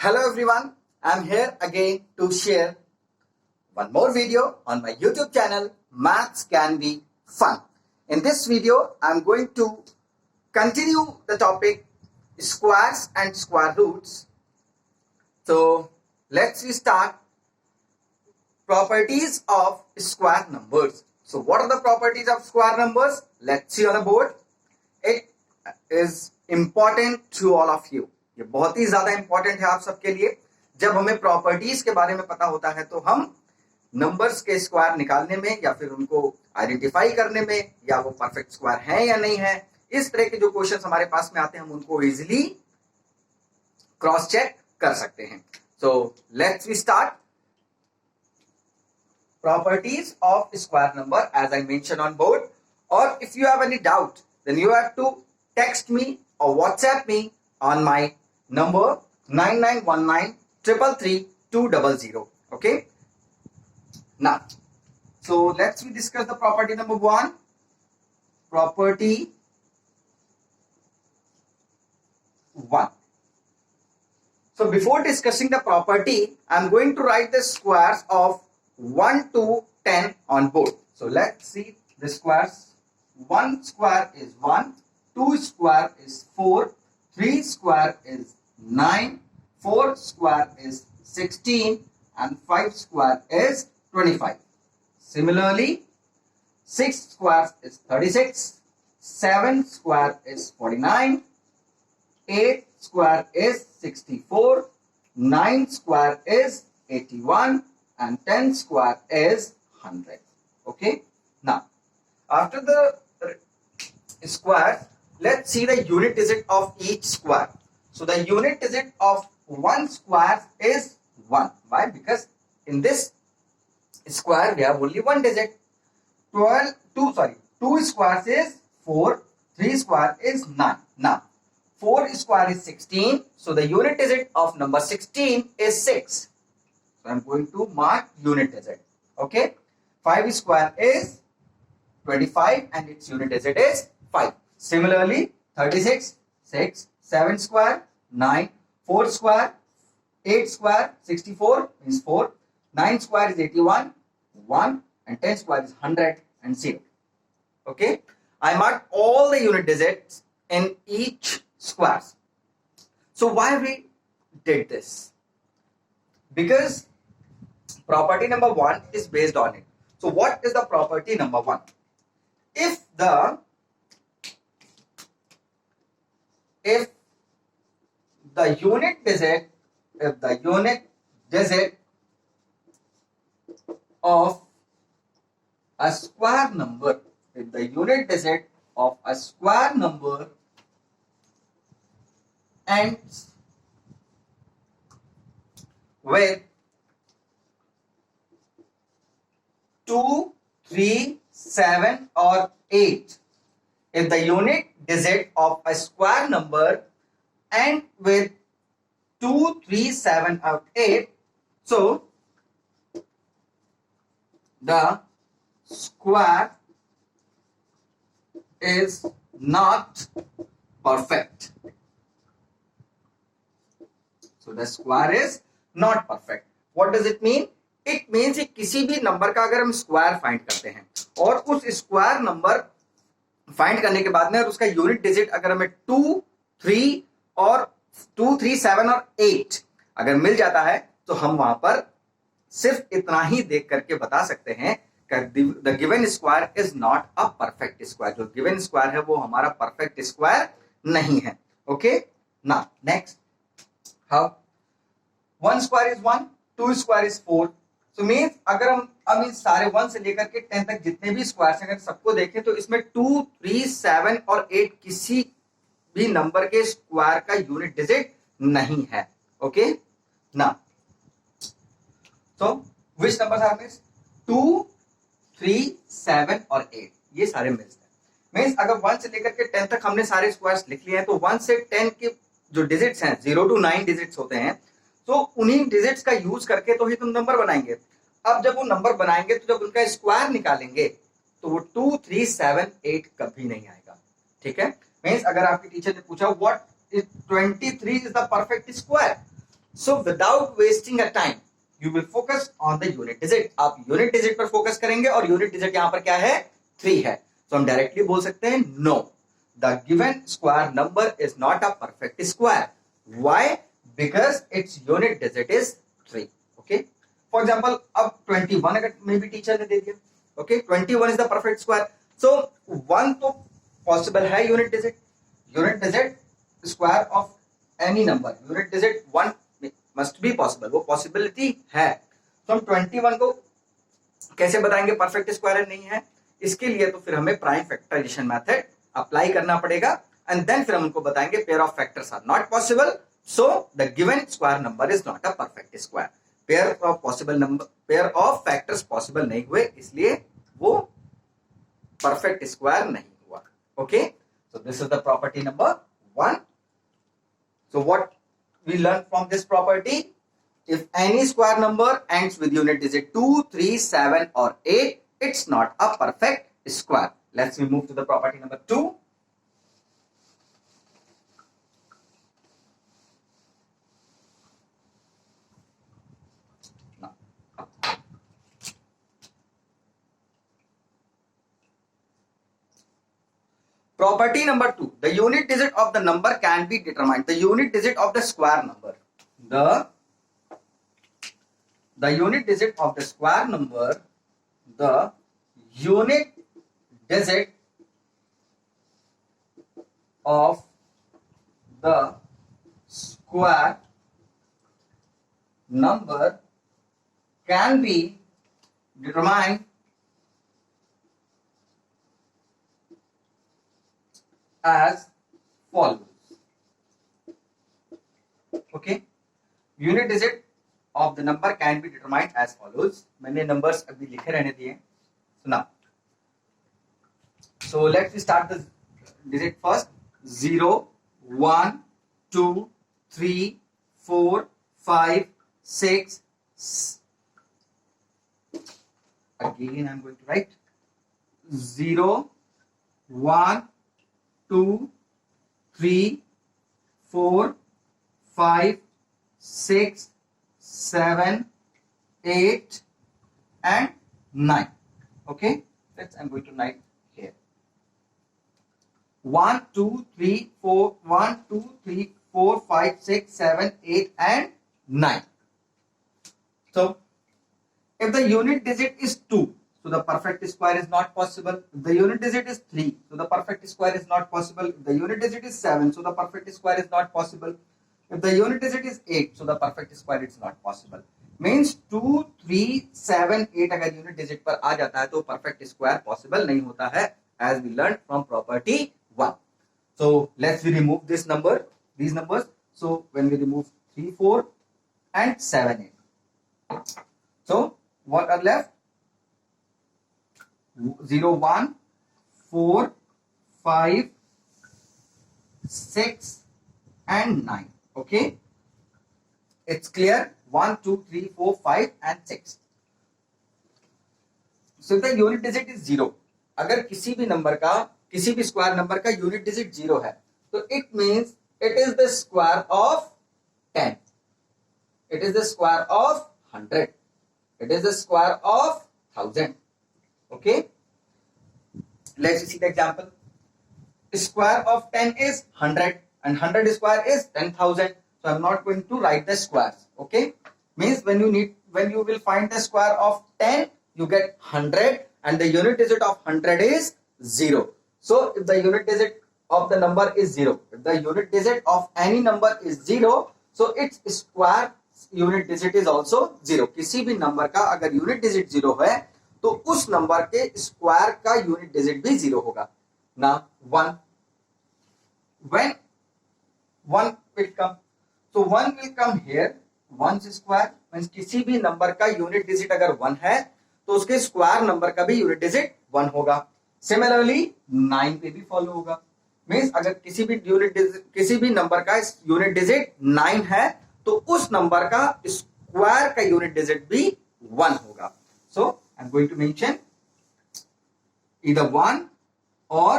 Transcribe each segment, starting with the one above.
Hello everyone, I'm here again to share one more video on my YouTube channel, Maths Can Be Fun. In this video, I'm going to continue the topic squares and square roots. So let's start properties of square numbers. So what are the properties of square numbers? Let's see on the board. It is important to all of you. ये बहुत ही ज्यादा important है आप सबके लिए. जब हमें properties के बारे में पता होता है तो हम नंबर्स के स्क्वायर निकालने में या फिर उनको आइडेंटिफाई करने में या वो परफेक्ट स्क्वायर है या नहीं है, इस तरह के जो क्वेश्चंस हमारे पास में आते हैं हम उनको इजीली क्रॉस चेक कर सकते हैं. So let's we start properties of square number as I mentioned on board. Or if you have any doubt, then you have to text me or WhatsApp me on my number 9919333200. Okay. Now, so let's we discuss the property number 1. Property 1. So before discussing the property, I'm going to write the squares of 1 to 10 on board. So let's see the squares. 1 square is 1, 2 square is 4, 3 square is 9, 4 square is 16 and 5 square is 25. Similarly, 6 square is 36, 7 square is 49, 8 square is 64, 9 square is 81 and 10 square is 100. Okay. Now, after the square, let's see the unit digit of each square. So the unit digit of one square is 1. Why? Because in this square we have only one digit. 2 squares is 4, 3 square is 9. Now 4 square is 16, so the unit digit of number 16 is 6. So I'm going to mark unit digit. Okay. 5 square is 25 and its unit digit is 5. Similarly, 36, 6, 7 square, 9, 4 square, 8 square, 64 means 4, 9 square is 81, 1 and 10 square is 100 and 0. Okay. I marked all the unit digits in each square. So why we did this? Because property number 1 is based on it. So what is the property number 1? If the unit digit of a square number, if the unit digit of a square number ends with 2, 3, 7 or 8. If the unit digit of a square number ends with 2, 3, 7 or 8, so the square is not perfect. So the square is not perfect. What does it mean? It means कि किसी भी number का अगर हम square find करते हैं और उस स्क्वायर नंबर फाइंड करने के बाद में उसका यूनिट डिजिट अगर हमें 2, 3 और 2, 3, 7 और 8 अगर मिल जाता है तो हम वहां पर सिर्फ इतना ही देख करके बता सकते हैं कि the given square is not a perfect square. जो गिवन स्क्वायर है वो हमारा परफेक्ट स्क्वायर नहीं है. Okay. Now next, how 1 square is 1, 2 square is 4. तो मीन्स अगर हम इन सारे 1 से लेकर के 10 तक जितने भी स्क्वायर्स हैं अगर सबको देखें तो इसमें 2, 3, 7 और 8 किसी भी नंबर के स्क्वायर का यूनिट डिजिट नहीं है. Okay. Now so which numbers are miss? 2, 3, 7 और 8 ये सारे मिस हैं. मीन्स अगर 1 से लेकर के 10 तक हमने सारे स्क्वायर्स लिख लिए हैं तो 1 से 10 के जो डिजिट्स हैं 0 to 9 डिजिट्स होते हैं, तो उन्हीं डिजिट्स का यूज करके तो ही तुम नंबर बनाएंगे. अब जब वो नंबर बनाएंगे तो जब उनका स्क्वायर निकालेंगे तो वो 2, 3, 7, 8 कभी नहीं आएगा. ठीक है. मीन्स अगर आपके टीचर ने पूछा what is 23 is the perfect square, So without wasting a time, you will focus on the unit digit. आप unit digit पर focus करेंगे और unit digit यहाँ पर क्या है 3 है. तो हम डायरेक्टली बोल सकते हैं no, the given square number is not a perfect square. Why? Because its unit digit is 3. Okay. For example, अब 21 अगर मे बी टीचर ने दे दिया. Okay, 21 is the perfect square. So 1 तो possible है unit digit. Unit digit square of any number. Unit digit 1 must be possible. वो possibility है. तो हम 21 को कैसे बताएंगे परफेक्ट स्क्वायर नहीं है. इसके लिए तो फिर हमें प्राइम फैक्टराइजेशन मेथड अप्लाई करना पड़ेगा एंड देन फिर हम उनको बताएंगे pair of factors are not possible, so the given square number is not a perfect square. Pair of factors possible नहीं हुए, इसलिए वो परफेक्ट स्क्वायर नहीं हुआ. Okay, so this is the property number 1. So what we learned from this property? If any square number ends with unit digit 2, 3, 7 or 8, it's not a perfect square. Let's move to the property number 2. Property number 2. The unit digit of the number can be determined. The unit digit of the square number. The unit digit of the square number. The unit digit of the square number can be determined as follows. Okay, unit digit of the number can be determined as follows. मैंने numbers अभी लिखे रहने दिए. So now, so let's start the digit first. 0, 1, 2, 3, 4, 5, 6. Again, I'm going to write 0, 1, 2, 3, 4, 5, 6, 7, 8 and 9. Okay, I'm going to write here 1, 2, 3, 4, 1, 2, 3, 4, 5, 6, 7, 8 and 9. So if the unit digit is 2, so the perfect square is not possible. If the unit digit is 3, so the perfect square is not possible. If the unit digit is 7, so the perfect square is not possible. If the unit digit is 8, so the perfect square is not possible. Means 2, 3, 7, 8 अगर unit digit पर आ जाता है तो perfect square possible नहीं होता है, as we learned from property 1. So let's remove these numbers. So when we remove 3, 4 and 7, 8. So what are left? 0, 1, 4, 5, 6 and 9. Okay, it's clear. 1, 2, 3, 4, 5 and 6. So the unit digit is 0. अगर किसी भी square number का unit digit 0 है तो it means it is the square of 10, it is the square of 100, it is the square of 1000. Okay, let's see the example. Square of 10 is 100 and 100 square is 10,000. So I'm not going to write the squares. Okay, means when you will find the square of 10, you get 100 and the unit digit of 100 is 0. So if the unit digit of the number is 0, if the unit digit of any number is 0, so its square unit digit is also 0. किसी भी number का अगर unit digit 0 है तो उस number के square का unit digit भी 0 होगा. ना 1, when 1 will come, so 1 will come here. 1 square means किसी भी नंबर का यूनिट डिजिट अगर 1 है तो उसके स्क्वायर नंबर का भी यूनिट डिजिट 1 होगा. सिमिलरली 9 पे भी फॉलो होगा. मींस अगर किसी भी नंबर का यूनिट डिजिट 9 है तो उस नंबर का स्क्वायर का यूनिट डिजिट भी 1 होगा. सो I'm going to mention either 1 or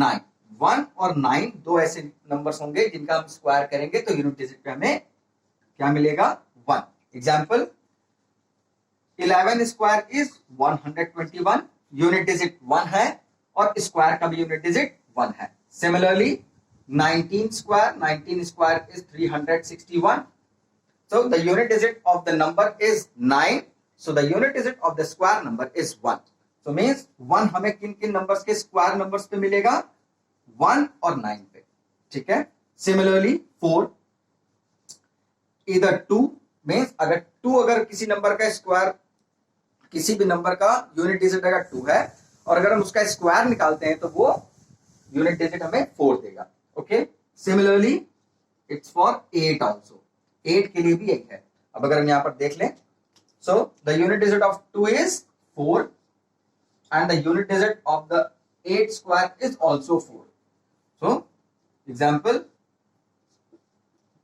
9. 1 और 9 दो ऐसे नंबर्स होंगे जिनका हम स्क्वायर करेंगे तो यूनिट डिजिट पे हमें क्या मिलेगा 1. Example 11 square is 121, unit digit 1 है और स्क्वायर का भी यूनिट डिजिट 1 है. Similarly 19 square is 361. So the unit digit of the number is 9. So the unit digit of the square number is 1. So means 1 हमें किन किन नंबर्स के square numbers पे मिलेगा 1 और 9 पे. ठीक है. Similarly 4 either 2 means अगर 2 अगर किसी नंबर का स्क्वायर किसी भी नंबर का यूनिट डिजिट अगर 2 है और अगर हम उसका स्क्वायर निकालते हैं तो वो यूनिट डिजिट हमें 4 देगा. Okay. Similarly it's for 8 also. 8 के लिए भी यही है. अब अगर हम यहां पर देख लें, so the unit digit of 2 is 4 and the unit digit of the 8 square is also 4. So example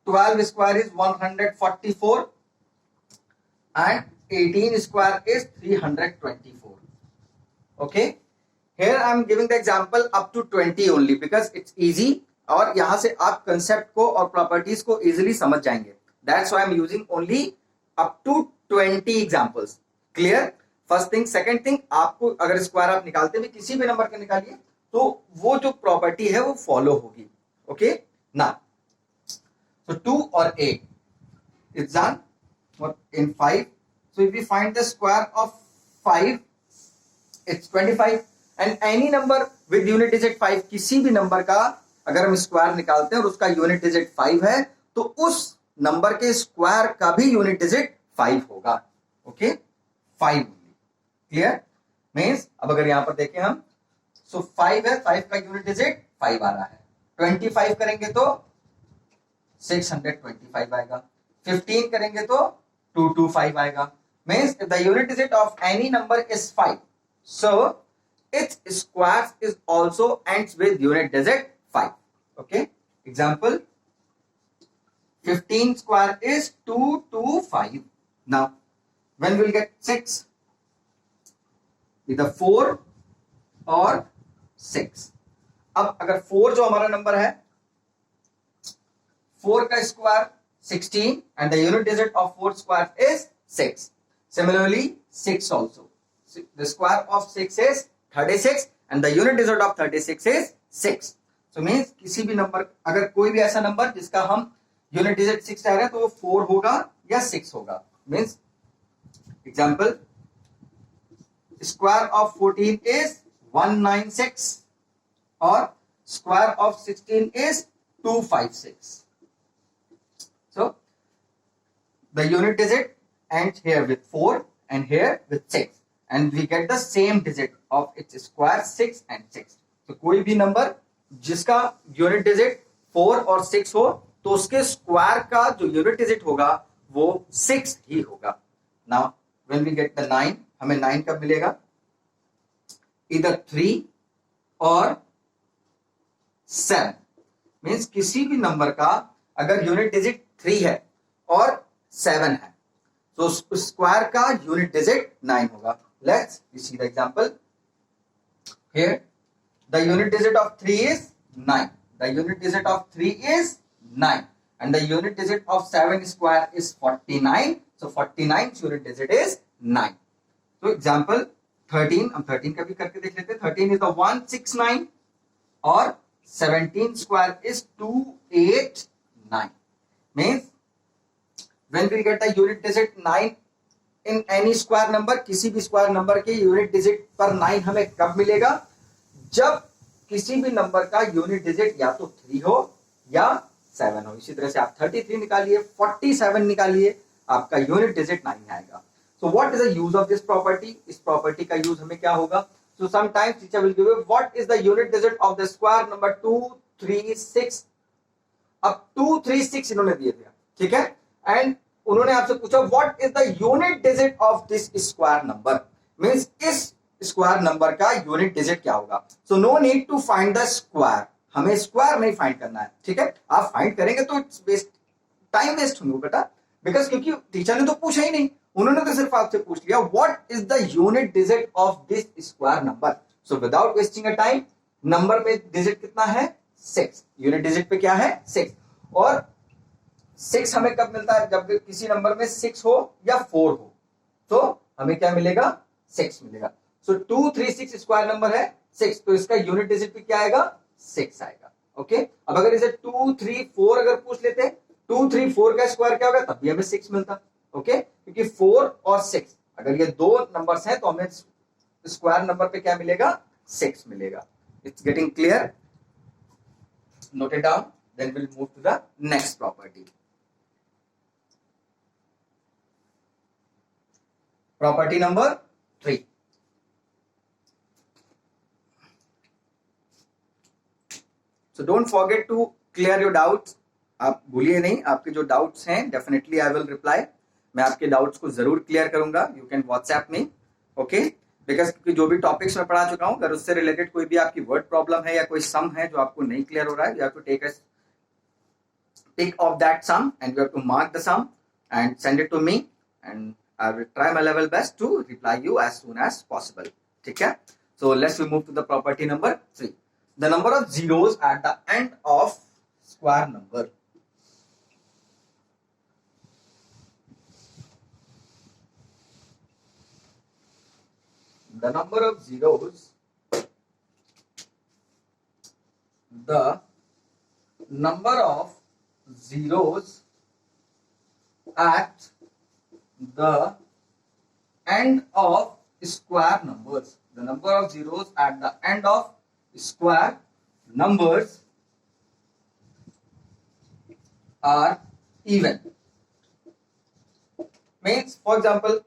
12 square is 144 and 18 square is 324. Okay, here I am giving the example up to 20 only because it's easy और यहां से आप concept को और properties को easily समझ जाएंगे. That's why I am using only up to 20 examples. Clear? First thing. Second thing, आपको अगर स्क्वायर आप निकालते भी किसी भी नंबर का निकालिए तो वो जो प्रॉपर्टी है वो फॉलो होगी. ओके. ना so 2 or 8 is done in 5. So if we find the square of 5, it's 25. And any number with unit digit 5, किसी भी नंबर का अगर हम स्क्वायर निकालते हैं और उसका यूनिट डिजिट 5 है तो उस नंबर के स्क्वायर का भी यूनिट डिजिट 5 होगा. ओके. 5 ओनली. क्लियर? मींस अब अगर यहां पर देखें हम, सो 5 है, 5 का यूनिट डिजिट 5 आ रहा है. 25 करेंगे तो 625 आएगा. 15 करेंगे तो 225 आएगा. Means if the unit digit of any number is 5, so its squares is also ends with unit digit 5. Okay. Example 15 square is 225. Now when we'll get 6, either 4 or 6. अब अगर 4 जो हमारा नंबर है, 4 का square 16 and the unit digit of 4 square is 6. Similarly 6 also. The square of 6 is 36 and the unit digit of 36 is 6. So means किसी भी number, अगर कोई भी ऐसा नंबर जिसका हम यूनिट डिजिट 6 आ रहा है तो वो 4 होगा या 6 होगा. Means example square of 14 is 196 और square of 16 is 256. So the unit digit ends here with 4 and here with 6. And we get the same digit of its square 6 and 6. तो कोई भी नंबर जिसका यूनिट डिजिट 4 और 6 हो तो उसके square का जो यूनिट डिजिट होगा वो 6 ही होगा. Now when we get the 9, हमें 9 कब मिलेगा? इधर 3 और 7. मींस किसी भी नंबर का अगर यूनिट डिजिट 3 है और 7 है तो स्क्वायर का यूनिट डिजिट 9 होगा. Let's see the example. Here, the unit digit of 3 is 9. The unit digit of 3 is 9. And the unit digit of 7 square is 49. So 49 unit digit is 9. So example 13. हम 13 का भी करके देख लेते हैं. 13 is the 169 और 17 square is 289. Means when we get the unit digit 9 in N E square number, किसी भी स्क्वायर नंबर के यूनिट डिजिट पर 9 हमें कब मिलेगा? जब किसी भी नंबर का यूनिट डिजिट या तो 3 हो या 7 हो. इसी तरह से आप 33 निकालिए, 47 निकालिए, आपका यूनिट डिजिट 9 आएगा. So what is the use of this property? इस प्रॉपर्टी का यूज हमें क्या होगा? So sometimes teacher will give you what is the unit digit of the square number 236. अब 236 इन्होंने दिए थे, ठीक है, एंड उन्होंने आपसे पूछा what is the unit digit of this square number. Means इस स्क्वायर नंबर का यूनिट डिजिट क्या होगा. So no need to find the square. हमें स्क्वायर नहीं फाइंड करना है, ठीक है. आप फाइंड करेंगे तो इट्स वेस्ट, टाइम वेस्ट होगा बेटा, बिकॉज क्योंकि टीचर ने तो पूछा ही नहीं, उन्होंने तो सिर्फ आपसे पूछ लिया what is the unit digit of this square number. So without wasting a time, number में डिजिट कितना है? 6. यूनिट डिजिट पे क्या है? 6. और 6 हमें कब मिलता है? जब किसी नंबर में 6 हो या 4 हो, तो हमें क्या मिलेगा? 6 मिलेगा। सो 2 3 6 स्क्वायर नंबर है 6, तो इसका यूनिट डिजिट भी क्या आएगा? 6 आएगा। ओके, अब अगर इसे 2 3 4 अगर पूछ लेते, 2 3 4 का स्क्वायर क्या होगा? तब भी हमें 6 मिलता। ओके, क्योंकि 4 और 6 अगर ये दो नंबर्स हैं तो हमें स्क्वायर नंबर पे क्या मिलेगा? 6 मिलेगा। It's getting clear? Note it down, then will move to the next property. Property number 3। So don't forget to clear your doubts. आप भूलिए नहीं, आपके जो डाउट्स हैं डेफिनेटली आई विल रिप्लाई। मैं आपके डाउट्स को जरूर क्लियर करूंगा। You can WhatsApp me, okay, because क्योंकि जो भी टॉपिक्स मैं पढ़ा चुका हूं, अगर उससे रिलेटेड कोई भी आपकी वर्ड प्रॉब्लम है या कोई सम है जो आपको नहीं क्लियर हो रहा है, you have to take a pick of that sum and you have to mark the sum and send it to me, and I will try my level best to reply you as soon as possible. ठीक है? So let's move to the property number 3. The number of zeros at the end of square number. The number of zeros, the number of zeros at the end of square numbers. The number of zeros at the end of square numbers are even. Means, for example,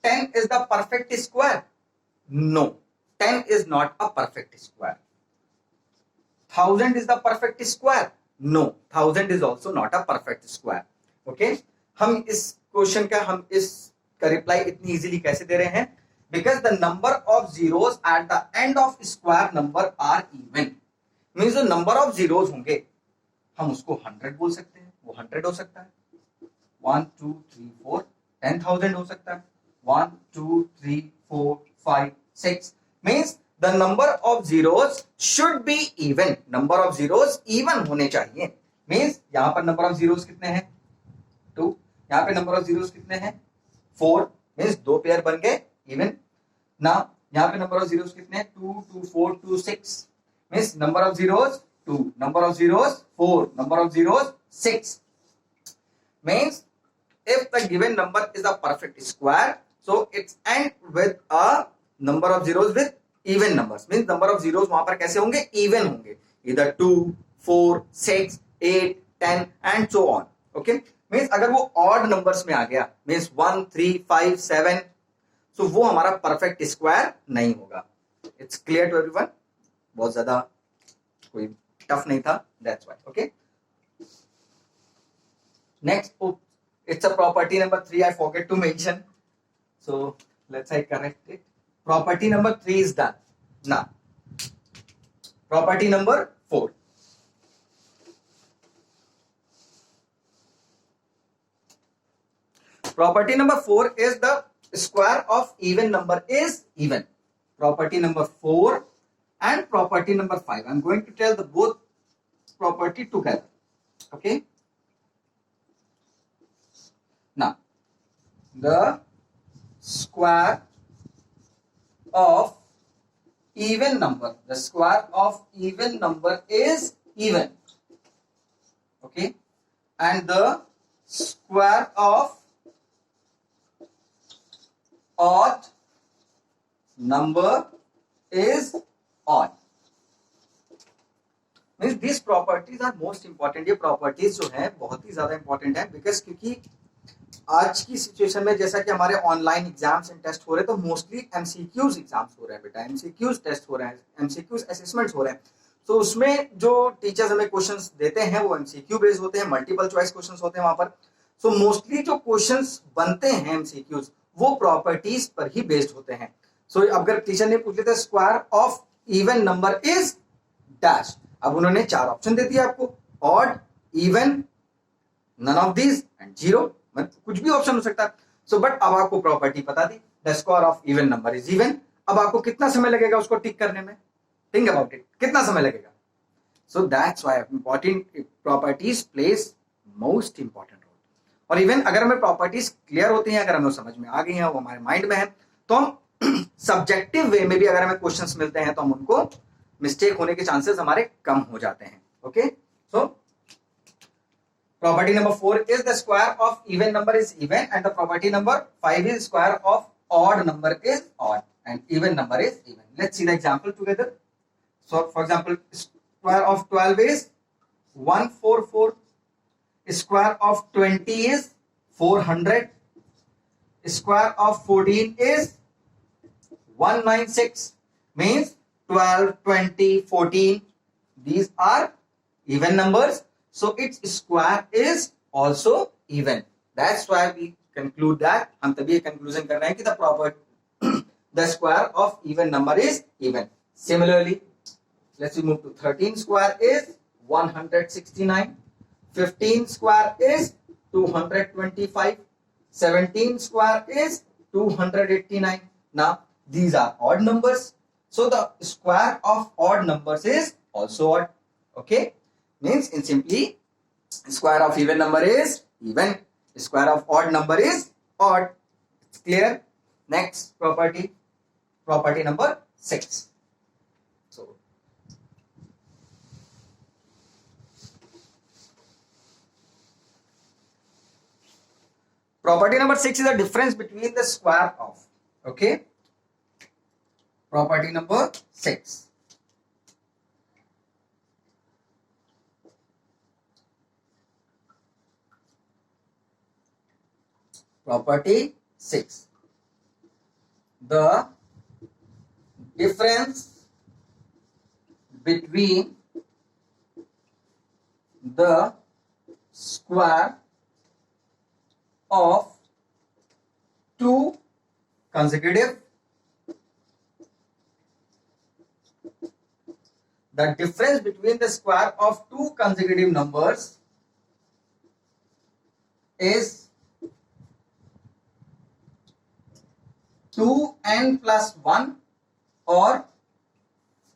10 is the perfect square? No, 10 is not a perfect square. 1000 is the perfect square? No, 1000 is also not a perfect square. Okay, हम इस question का reply इतनी easily कैसे दे रहे हैं? Because the number of zeros at the end of square number are even. Means जो number of zeros होंगे हम उसको 100 बोल सकते हैं, वो 100 हो सकता है, 1 2 3 4 10,000 हो सकता है, 1 2 3 4 5 6। Means the number of zeros should be even. Number of zeros even होने चाहिए। मीन्स यहां पर नंबर ऑफ जीरोस कितने हैं? 2। यहां पे नंबर ऑफ जीरोस कितने हैं? 4। मीन्स दो पेयर बन गए इवन ना। यहां पे नंबर ऑफ जीरोस कितने हैं? 2 2 4 2 6। Means number of zeros 2, number of zeros 4, number of zeros 6. Means if the given number is a perfect square, so its end with a number of zeros with even numbers. Means number of zeros वहां पर कैसे होंगे? Even होंगे, either 2 4 6 8 10 and so on. Okay, means अगर वो odd numbers में आ गया, means 1 3 5 7, so वो हमारा perfect square नहीं होगा. It's clear to everyone? बहुत ज्यादा कोई टफ नहीं था, that's why. Okay, next, it's a property number 3 I forget to mention, so let's I correct it. Property number 3 is done. Now property number 4. Property number 4 is the square of even number is even. Property number 4 and property number 5, I'm going to tell the both property together. Okay, now the square of even number, the square of even number is even. Okay, and the square of odd number is odd. Means these properties are most important. ये properties जो है बहुत ही ज्यादा important है, because क्योंकि आज की situation में जैसा कि हमारे ऑनलाइन एग्जाम्स एंड टेस्ट हो रहे हैं, तो मोस्टली एमसीक्यूज एग्जाम्स हो रहे हैं बेटा, एमसीक्यूज टेस्ट हो रहे हैं, एमसीक्यूज असेसमेंट्स हो रहे हैं. तो उसमें जो टीचर्स हमें क्वेश्चंस देते हैं वो एमसीक्यू बेस्ड होते हैं, मल्टीपल चॉइस क्वेश्चंस होते हैं वहां पर. सो मोस्टली जो क्वेश्चंस बनते हैं एमसीक्यूज वो प्रॉपर्टीज पर ही बेस्ड होते हैं. सो अगर टीचर ने पूछ लिया था square of even number is dash, अब उन्होंने 4 ऑप्शन दे दिया आपको, odd, even, none of these and zero, मतलब कुछ भी ऑप्शन हो सकता है. सो बट अब आपको प्रॉपर्टी बता दी, the square of even number is even. अब आपको कितना समय लगेगा उसको टिक करने में? थिंक अबाउट इट, कितना समय लगेगा? So that's why important properties place most important role. और इवन अगर हमें प्रॉपर्टीज क्लियर होती हैं, अगर हमें समझ में आ गई हैं, वो हमारे माइंड में है, तो हम सब्जेक्टिव वे में भी अगर हमें क्वेश्चंस मिलते हैं तो हम उनको मिस्टेक होने के चांसेस हमारे कम हो जाते हैं. Okay, so property number 4 is the square of even number is even, and the property number 5 is square of odd number is odd and even number is even. Let's see the example together. So for example, square of 12 is 144, square of 20 is 400, square of 14 is 196. Means 12, 20, 14, these are even numbers, so its square is also even. That's why we conclude that, हम तभी conclusion कर रहे हैं कि the proper the square of even number is even. Similarly, let's move to 13 square is 169, 15 square is 225, 17 square is 289. Now these are odd numbers, so the square of odd numbers is also odd. Okay, means in simply, square of even number is even, square of odd number is odd. It's clear? Next property, property number 6. So property number 6 is the difference between the square of. Okay, property number 6. Property 6. The difference between the square of two consecutive, the difference between the square of two consecutive numbers is 2n plus 1 or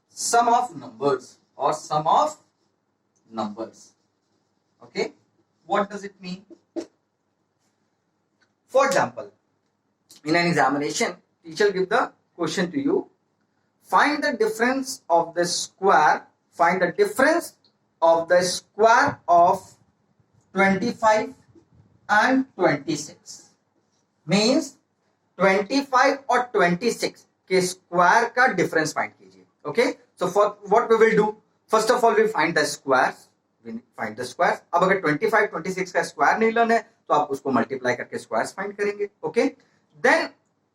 sum of numbers or sum of numbers. Okay, what does it mean? For example, in an examination, teacher give the question to you, find the difference of the square, find the difference of the square of 25 and 26. Means 25 और 26 के square का difference find कीजिए. Okay, so for what we will do, first of all we find the squares, find the squares. अब अगर 25 26 का square नहीं लेना है तो आप उसको मल्टीप्लाई करके स्क्वायर्स फाइंड करेंगे. Okay, then